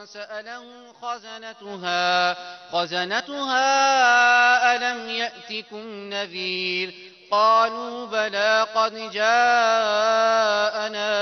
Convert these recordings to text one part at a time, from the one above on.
سأله خزنتها ألم يأتكم نذير قالوا بلى قد جاءنا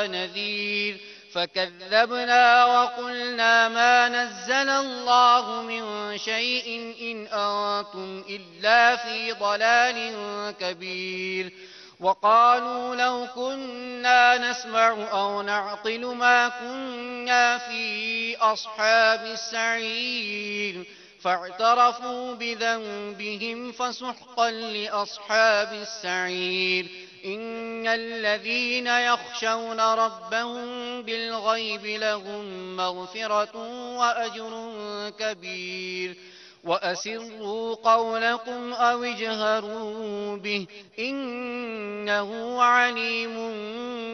نذير فكذبنا وقلنا ما نزل الله من شيء إن أنتم إلا في ضلال كبير وقالوا لو كنا نسمع أو نعقل ما كنا في أصحاب السعير فاعترفوا بذنبهم فسحقا لأصحاب السعير إن الذين يخشون ربهم بالغيب لهم مغفرة وأجر كبير وأسروا قولكم أو اجهروا به إنه عليم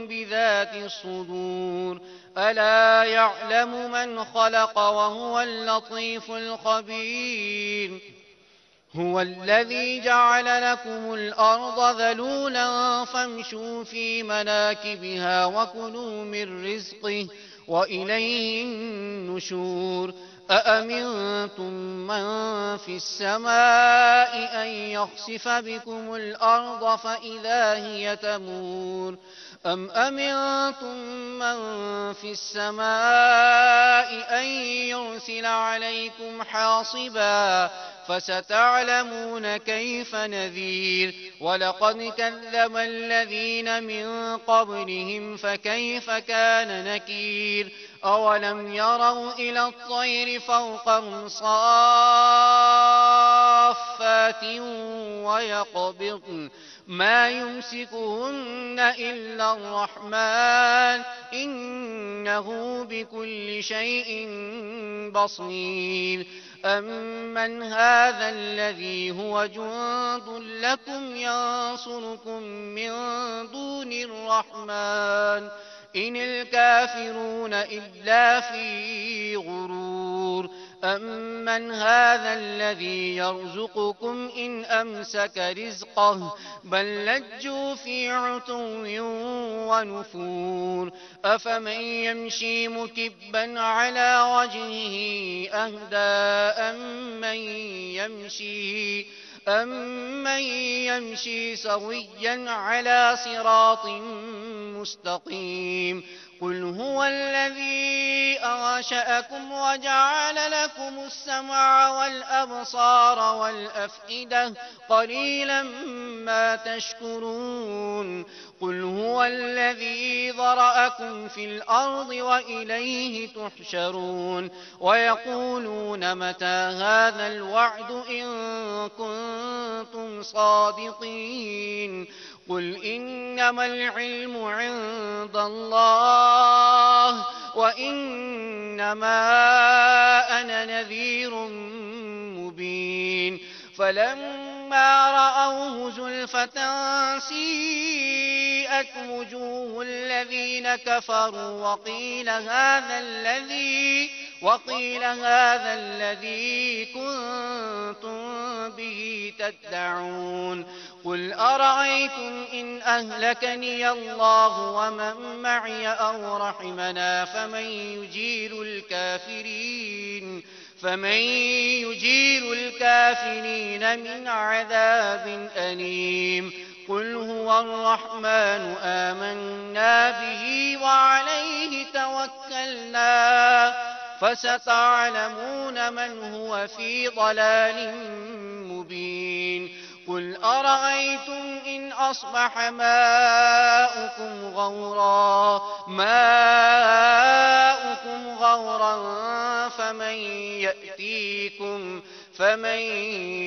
بذات الصدور ألا يعلم من خلق وهو اللطيف الخبير هو الذي جعل لكم الأرض ذلولا فامشوا في مناكبها وكلوا من رزقه وإليه النشور أأمنتم من في السماء أن يخسف بكم الأرض فإذا هي تمور أم أمنتم من في السماء أن يرسل عليكم حاصبا فستعلمون كيف نذير ولقد كذب الذين من قبلهم فكيف كان نكير أولم يروا إلى الطير فوقهم صافات ويقبضن ما يمسكهن إلا الرحمن إنه بكل شيء بصير أمن هذا الذي هو جند لكم ينصركم من دون الرحمن إن الكافرون إلا في غرور أمن هذا الذي يرزقكم إن أمسك رزقه بل لجوا في عتو ونفور أفمن يمشي مكبا على وجهه أهدى أمن يمشي سويا على صراط مستقيم قل هو الذي أنشأكم وجعل لكم السمع والأبصار والأفئدة قليلا ما تشكرون قل هو الذي ذرأكم في الأرض وإليه تحشرون ويقولون متى هذا الوعد إن كنتم صادقين قل إنما العلم عند الله وإنما أنا نذير مبين فلما رأوه زلفة سيئت وجوه الذين كفروا وقيل هذا الذي كنتم به تدعون قل أرأيتم إن أهلكني الله ومن معي أو رحمنا فمن يجير الكافرين من عذاب أليم قل هو الرحمن آمنا به وعليه توكلنا فستعلمون من هو في ضلال مبين قل أرأيتم إن أصبح ماؤكم غورا فمن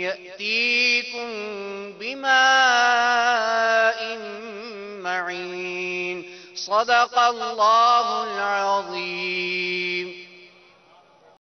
يأتيكم بماء معين صدق الله العظيم.